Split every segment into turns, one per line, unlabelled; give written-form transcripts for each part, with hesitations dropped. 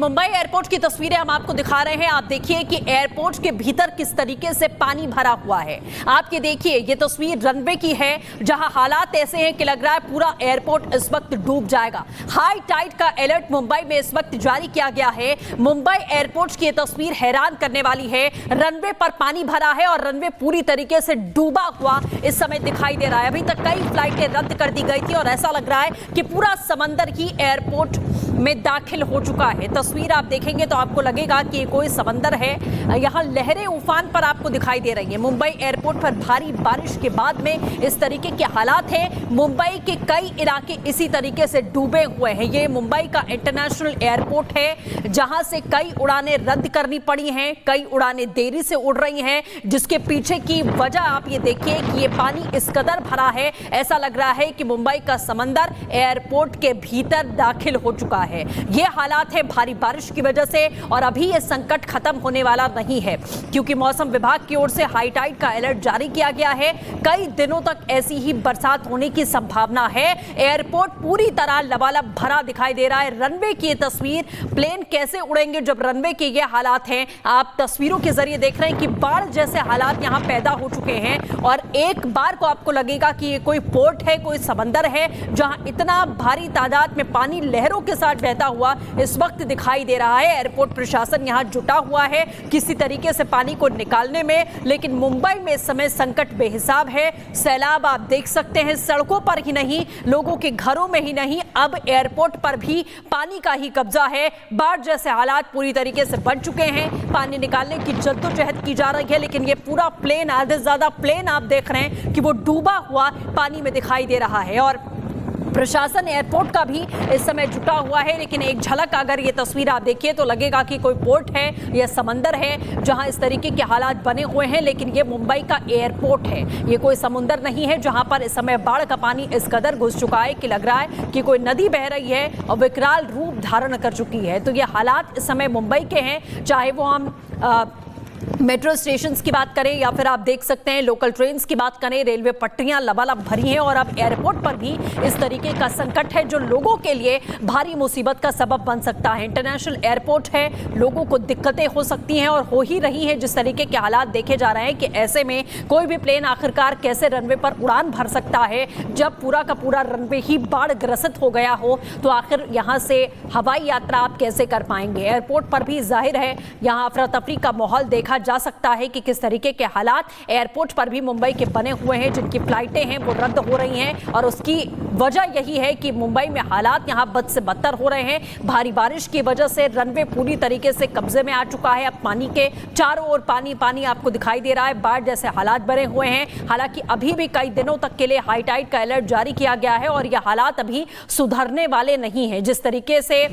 Mumbai airport की तस्वीरें हम आपको दिखा रहे हैं। आप देखिए कि एयरपोर्ट के भीतर किस तरीके से पानी भरा हुआ है। आपके देखिए ये तस्वीर रनवे की है, जहां हालात ऐसे हैं कि लग रहा है पूरा एयरपोर्ट इस वक्त डूब जाएगा। हाई टाइड का अलर्ट मुंबई में इस वक्त जारी किया गया है। मुंबई एयरपोर्ट की ये तस्वीर हैरान करने वाली है। रनवे पर पानी भरा है और रनवे पूरी तरीके से डूबा हुआ इस समय दिखाई दे रहा है। अभी तक कई फ्लाइटें रद्द कर दी गई थी और ऐसा लग रहा है कि पूरा समंदर ही एयरपोर्ट में दाखिल हो चुका है। तस्वीर आप देखेंगे तो आपको लगेगा कि ये कोई समंदर है। यहाँ लहरें उफान पर आपको दिखाई दे रही हैं। मुंबई एयरपोर्ट पर भारी बारिश के बाद में इस तरीके के हालात हैं। मुंबई के कई इलाके इसी तरीके से डूबे हुए हैं। ये मुंबई का इंटरनेशनल एयरपोर्ट है, जहां से कई उड़ानें रद्द करनी पड़ी हैं, कई उड़ानें देरी से उड़ रही हैं, जिसके पीछे की वजह आप ये देखिए कि ये पानी इस कदर भरा है, ऐसा लग रहा है कि मुंबई का समंदर एयरपोर्ट के भीतर दाखिल हो चुका है। ये हालात है भारी बारिश की वजह से और अभी ये संकट खत्म होने वाला नहीं है, क्योंकि मौसम विभाग की ओर से हाई टाइड का अलर्ट जारी किया गया है। कई दिनों तक ऐसी ही बरसात होने की संभावना है। एयरपोर्ट पूरी तरह लबालब भरा दिखाई दे रहा है। रनवे की ये तस्वीर, प्लेन कैसे उड़ेंगे जब रनवे के ये हालात हैं। आप तस्वीरों के जरिए देख रहे हैं कि बाढ़ जैसे हालात यहाँ पैदा हो चुके हैं और एक बार को आपको लगेगा कि ये कोई पोर्ट है, कोई समंदर है, जहां इतना भारी तादाद में पानी लहरों के साथ बहता हुआ इस वक्त दिखाई दे रहा है। एयरपोर्ट प्रशासन यहां जुटा हुआ है किसी तरीके से पानी को निकालने में, लेकिन मुंबई में इस समय संकट बेहिसाब है। सैलाब आप देख सकते हैं, सड़कों पर ही नहीं, लोगों के घरों में ही नहीं, अब एयरपोर्ट पर भी पानी का ही कब्जा है। बाढ़ जैसे हालात पूरी तरीके से बन चुके हैं। पानी निकालने की जद्दोजहद की जा रही है, लेकिन ये पूरा प्लेन, आधे से ज्यादा प्लेन आप देख रहे हैं कि वो डूबा हुआ पानी में दिखाई दे रहा है और प्रशासन एयरपोर्ट का भी इस समय जुटा हुआ है। लेकिन एक झलक अगर ये तस्वीर आप देखिए तो लगेगा कि कोई पोर्ट है या समंदर है, जहां इस तरीके के हालात बने हुए हैं। लेकिन ये मुंबई का एयरपोर्ट है, ये कोई समुंदर नहीं है, जहां पर इस समय बाढ़ का पानी इस कदर घुस चुका है कि लग रहा है कि कोई नदी बह रही है और विकराल रूप धारण कर चुकी है। तो ये हालात इस समय मुंबई के हैं, चाहे वो हम मेट्रो स्टेशंस की बात करें या फिर आप देख सकते हैं लोकल ट्रेन्स की बात करें, रेलवे पटरियां लबालब भरी हैं और अब एयरपोर्ट पर भी इस तरीके का संकट है जो लोगों के लिए भारी मुसीबत का सबब बन सकता है। इंटरनेशनल एयरपोर्ट है, लोगों को दिक्कतें हो सकती हैं और हो ही रही हैं। जिस तरीके के हालात देखे जा रहे हैं कि ऐसे में कोई भी प्लेन आखिरकार कैसे रनवे पर उड़ान भर सकता है जब पूरा का पूरा रनवे ही बाढ़ ग्रसित हो गया हो, तो आखिर यहाँ से हवाई यात्रा आप कैसे कर पाएंगे। एयरपोर्ट पर भी जाहिर है यहाँ अफरा तफरी का माहौल देखा जा सकता है कि किस तरीके के हालात एयरपोर्ट पर भी मुंबई के बने हुए हैं। जिनकी फ्लाइटें हैं वो रद्द हो रही हैं और उसकी वजह यही है कि मुंबई में हालात यहां बद से बदतर हो रहे हैं। भारी बारिश की वजह से रनवे पूरी तरीके से कब्जे में आ चुका है। अब पानी के चारों ओर पानी पानी आपको दिखाई दे रहा है। बाढ़ जैसे हालात बने हुए हैं। हालांकि अभी भी कई दिनों तक के लिए हाई टाइड का अलर्ट जारी किया गया है और यह हालात अभी सुधरने वाले नहीं है। जिस तरीके से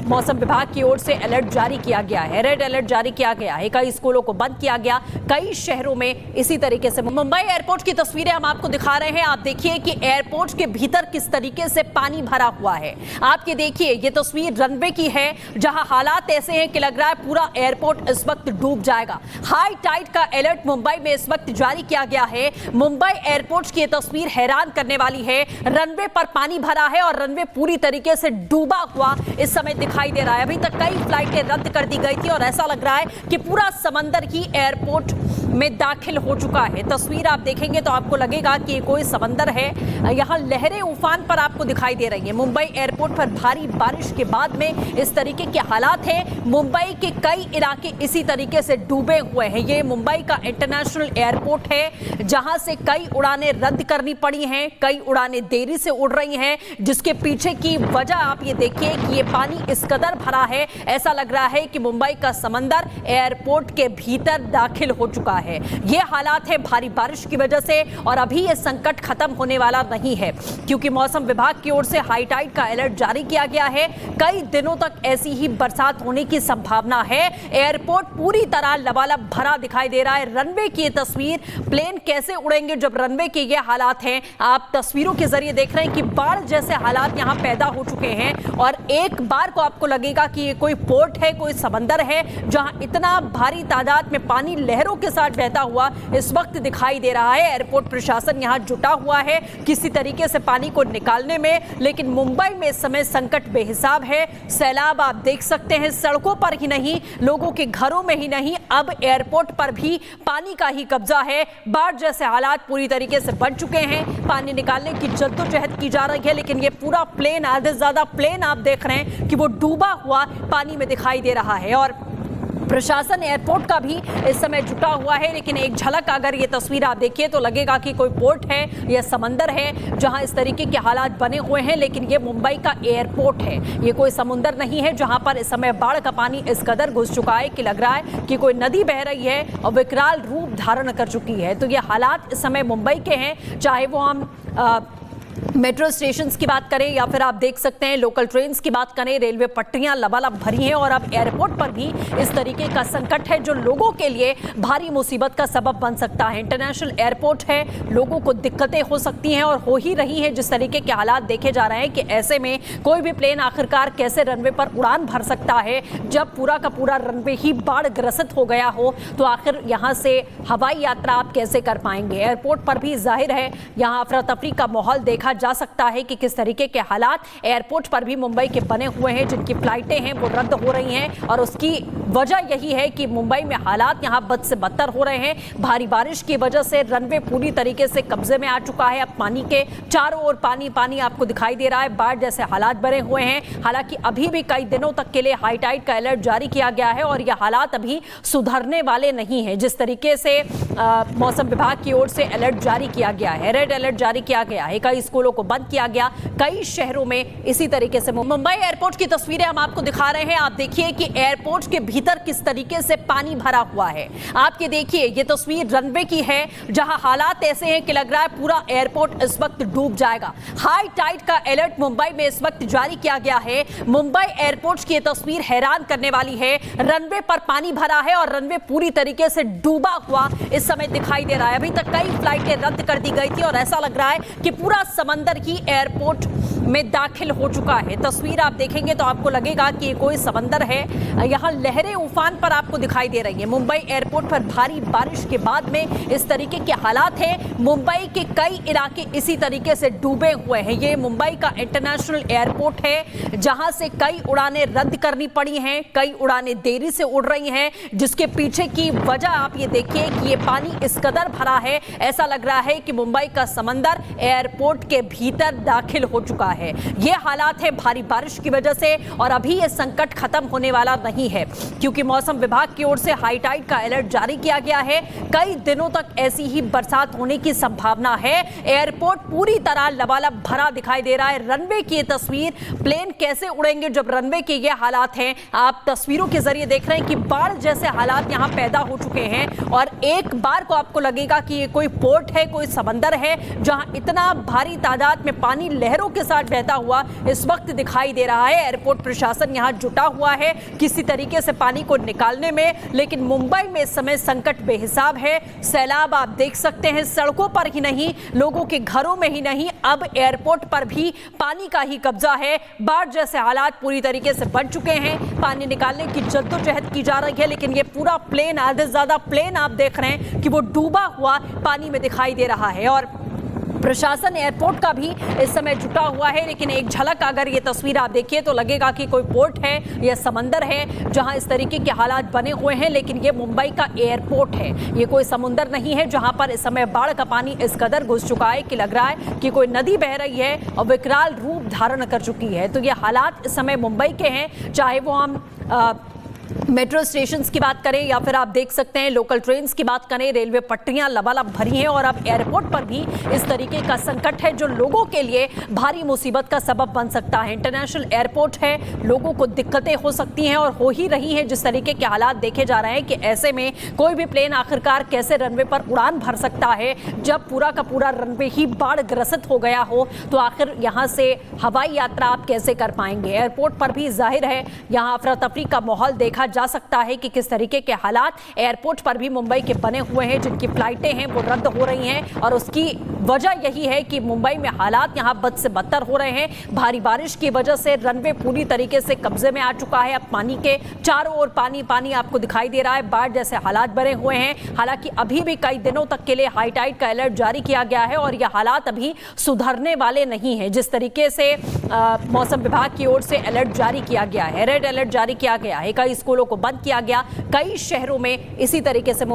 मौसम विभाग की ओर से अलर्ट जारी किया गया है, रेड अलर्ट जारी किया गया है, कई स्कूलों को बंद किया गया, कई शहरों में इसी तरीके से। मुंबई एयरपोर्ट की तस्वीरें हम आपको दिखा रहे हैं। आप देखिए कि एयरपोर्ट के भीतर किस तरीके से पानी भरा हुआ है। आपके देखिए ये तस्वीर रनवे की है, जहां हालात ऐसे हैं कि लग रहा है पूरा एयरपोर्ट इस वक्त डूब जाएगा। हाई टाइड का अलर्ट मुंबई में इस वक्त जारी किया गया है। मुंबई एयरपोर्ट की ये तस्वीर हैरान करने वाली है। रनवे पर पानी भरा है और रनवे पूरी तरीके से डूबा हुआ इस समय दिखाई दे रहा है। अभी तक कई फ्लाइटें रद्द कर दी गई थी और ऐसा लग रहा है कि पूरा समंदर ही एयरपोर्ट में दाखिल हो चुका है। तस्वीर आप देखेंगे तो आपको लगेगा कि ये कोई समंदर है। यहाँ लहरें उफान पर आपको दिखाई दे रही हैं। मुंबई एयरपोर्ट पर भारी बारिश के बाद में इस तरीके के हालात हैं। मुंबई के कई इलाके इसी तरीके से डूबे हुए हैं। ये मुंबई का इंटरनेशनल एयरपोर्ट है, जहां से कई उड़ानें रद्द करनी पड़ी हैं, कई उड़ानें देरी से उड़ रही हैं, जिसके पीछे की वजह आप ये देखिए कि ये पानी इस कदर भरा है, ऐसा लग रहा है कि मुंबई का समंदर एयरपोर्ट के भीतर दाखिल हो चुका है। ये हालात है भारी बारिश की वजह से और अभी ये संकट खत्म होने वाला नहीं है, क्योंकि मौसम विभाग की ओर से हाई टाइड का अलर्ट जारी किया गया है। कई दिनों तक ऐसी ही बरसात होने की संभावना है। एयरपोर्ट पूरी तरह लबालब भरा दिखाई दे रहा है। रनवे की ये तस्वीर, प्लेन कैसे उड़ेंगे जब रनवे के ये हालात हैं। आप तस्वीरों के जरिए देख रहे हैं कि बाढ़ जैसे हालात यहां पैदा हो चुके हैं और एक बार को आपको लगेगा कि ये कोई पोर्ट है, कोई समंदर है, जहां इतना भारी तादाद तादाद में पानी लहरों के साथ बहता हुआ इस वक्त दिखाई दे रहा है। एयरपोर्ट प्रशासन यहां जुटा हुआ है किसी तरीके से पानी को निकालने में, लेकिन मुंबई में इस समय संकट बेहिसाब है। सैलाब आप देख सकते हैं, सड़कों पर ही नहीं, लोगों के घरों में ही नहीं, अब एयरपोर्ट पर भी पानी का ही कब्जा है। बाढ़ जैसे हालात पूरी तरीके से बन चुके हैं। पानी निकालने की जद्दोजहद की जा रही है, लेकिन ये पूरा प्लेन, आधे से ज्यादा प्लेन आप देख रहे हैं कि वो डूबा हुआ पानी में दिखाई दे रहा है। और प्रशासन एयरपोर्ट का भी इस समय जुटा हुआ है, लेकिन एक झलक अगर ये तस्वीर आप देखिए तो लगेगा कि कोई पोर्ट है या समंदर है जहां इस तरीके के हालात बने हुए हैं, लेकिन ये मुंबई का एयरपोर्ट है, ये कोई समुंदर नहीं है जहां पर इस समय बाढ़ का पानी इस कदर घुस चुका है कि लग रहा है कि कोई नदी बह रही है और विकराल रूप धारण कर चुकी है। तो ये हालात इस समय मुंबई के हैं, चाहे वो हम मेट्रो स्टेशंस की बात करें या फिर आप देख सकते हैं लोकल ट्रेन्स की बात करें, रेलवे पटरियां लबालब भरी हैं और अब एयरपोर्ट पर भी इस तरीके का संकट है जो लोगों के लिए भारी मुसीबत का सबब बन सकता है। इंटरनेशनल एयरपोर्ट है, लोगों को दिक्कतें हो सकती हैं और हो ही रही हैं। जिस तरीके के हालात देखे जा रहे हैं कि ऐसे में कोई भी प्लेन आखिरकार कैसे रनवे पर उड़ान भर सकता है जब पूरा का पूरा रनवे ही बाढ़ ग्रसित हो गया हो, तो आखिर यहाँ से हवाई यात्रा आप कैसे कर पाएंगे। एयरपोर्ट पर भी जाहिर है यहाँ अफरा तफरी का माहौल देखा जा सकता है कि किस तरीके के हालात एयरपोर्ट पर भी मुंबई के बने हुए हैं। जिनकी फ्लाइटें हैं वो रद्द हो रही हैं और उसकी वजह यही है कि मुंबई में हालात यहां बद से बदतर हो रहे हैं। भारी बारिश की वजह से रनवे पूरी तरीके से कब्जे में आ चुका है। अब पानी के चारों ओर पानी पानी आपको दिखाई दे रहा है, बाढ़ जैसे हालात बने हुए हैं। हालांकि अभी भी कई दिनों तक के लिए हाई टाइड का अलर्ट जारी किया गया है और यह हालात अभी सुधरने वाले नहीं है। जिस तरीके से मौसम विभाग की ओर से अलर्ट जारी किया गया है, रेड अलर्ट जारी किया गया है, कई स्कूलों को बंद किया गया, कई शहरों में इसी तरीके से। मुंबई एयरपोर्ट की तस्वीरें हम आपको दिखा रहे हैं। आप देखिए कि एयरपोर्ट के भीतर किस तरीके से पानी भरा हुआ है। आपके देखिए ये तस्वीर रनवे की है जहां हालात ऐसे हैं कि लग रहा है पूरा एयरपोर्ट इस वक्त डूब जाएगा। हाई टाइड का अलर्ट मुंबई में इस वक्त जारी किया गया है। मुंबई एयरपोर्ट की ये तस्वीर हैरान करने वाली है। रनवे पर पानी भरा है और रनवे पूरी तरीके से डूबा हुआ इस समय दिखाई दे रहा है। अभी तक कई फ्लाइटें रद्द कर दी गई थी और ऐसा लग रहा है कि पूरा समंदर ही एयरपोर्ट में दाखिल हो चुका है। तस्वीर आप देखेंगे तो आपको लगेगा कि ये कोई समंदर है। यहाँ लहरें उफान पर आपको दिखाई दे रही है। मुंबई एयरपोर्ट पर भारी बारिश के बाद में इस तरीके के हालात हैं। मुंबई के कई इलाके इसी तरीके से डूबे हुए हैं। ये मुंबई का इंटरनेशनल एयरपोर्ट है जहां से कई उड़ानें रद्द करनी पड़ी हैं, कई उड़ानें देरी से उड़ रही हैं, जिसके पीछे की वजह आप ये देखिए कि ये पानी इस कदर भरा है, ऐसा लग रहा है कि मुंबई का समंदर एयरपोर्ट के भीतर दाखिल हो चुका है। ये हालात है भारी बारिश की वजह से और अभी ये संकट खत्म होने वाला नहीं है, क्योंकि मौसम विभाग की ओर से हाई टाइड का अलर्ट जारी किया गया है। कई दिनों तक ऐसी ही बरसात होने की संभावना है। एयरपोर्ट पूरी तरह लबालब भरा दिखाई दे रहा है। रनवे की ये तस्वीर, प्लेन कैसे उड़ेंगे जब रनवे के ये हालात हैं। आप तस्वीरों के जरिए देख रहे हैं कि बाढ़ जैसे हालात यहाँ पैदा हो चुके हैं और एक बार को आपको लगेगा कि ये कोई पोर्ट है, कोई समंदर है जहां इतना भारी तादाद में पानी लहरों के साथ बहता हुआ इस वक्त दिखाई दे रहा है। एयरपोर्ट प्रशासन यहां जुटा हुआ है किसी तरीके से पानी को निकालने में, लेकिन मुंबई में इस समय संकट बेहिसाब है। सैलाब आप देख सकते हैं, सड़कों पर ही नहीं, लोगों के घरों में ही नहीं, अब एयरपोर्ट पर भी पानी का ही कब्जा है। बाढ़ जैसे हालात पूरी तरीके से बन चुके हैं। पानी निकालने की जद्दोजहद की जा रही है, लेकिन ये पूरा प्लेन, आधे से ज्यादा प्लेन आप देख रहे हैं कि वो डूबा हुआ पानी में दिखाई दे रहा है। और प्रशासन एयरपोर्ट का भी इस समय जुटा हुआ है, लेकिन एक झलक अगर ये तस्वीर आप देखिए तो लगेगा कि कोई पोर्ट है या समंदर है जहां इस तरीके के हालात बने हुए हैं, लेकिन ये मुंबई का एयरपोर्ट है, ये कोई समुंदर नहीं है जहां पर इस समय बाढ़ का पानी इस कदर घुस चुका है कि लग रहा है कि कोई नदी बह रही है और विकराल रूप धारण कर चुकी है। तो ये हालात इस समय मुंबई के हैं, चाहे वो हम मेट्रो स्टेशंस की बात करें या फिर आप देख सकते हैं लोकल ट्रेन्स की बात करें, रेलवे पटरियां लबालब भरी हैं और अब एयरपोर्ट पर भी इस तरीके का संकट है जो लोगों के लिए भारी मुसीबत का सबब बन सकता है। इंटरनेशनल एयरपोर्ट है, लोगों को दिक्कतें हो सकती हैं और हो ही रही हैं। जिस तरीके के हालात देखे जा रहे हैं कि ऐसे में कोई भी प्लेन आखिरकार कैसे रनवे पर उड़ान भर सकता है जब पूरा का पूरा रनवे ही बाढ़ ग्रसित हो गया हो, तो आखिर यहाँ से हवाई यात्रा आप कैसे कर पाएंगे। एयरपोर्ट पर भी जाहिर है यहाँ अफरा तफरी का माहौल देखा जा सकता है कि किस तरीके के हालात एयरपोर्ट पर भी मुंबई के बने हुए हैं, जिनकी फ्लाइटें हैं वो रद्द हो रही हैं और उसकी वजह यही है कि मुंबई में हालात यहां बद से बदतर हो रहे हैं। भारी बारिश की वजह से रनवे पूरी तरीके से कब्जे में आ चुका है। अब पानी के चारों ओर पानी पानी आपको दिखाई दे रहा है, बाढ़ जैसे हालात बने हुए हैं। हालांकि अभी भी कई दिनों तक के लिए हाई टाइड का अलर्ट जारी किया गया है और यह हालात अभी सुधरने वाले नहीं हैं। जिस तरीके से मौसम विभाग की ओर से अलर्ट जारी किया गया है, रेड अलर्ट जारी किया गया है, कई स्कूलों को बंद किया गया, कई शहरों में इसी तरीके से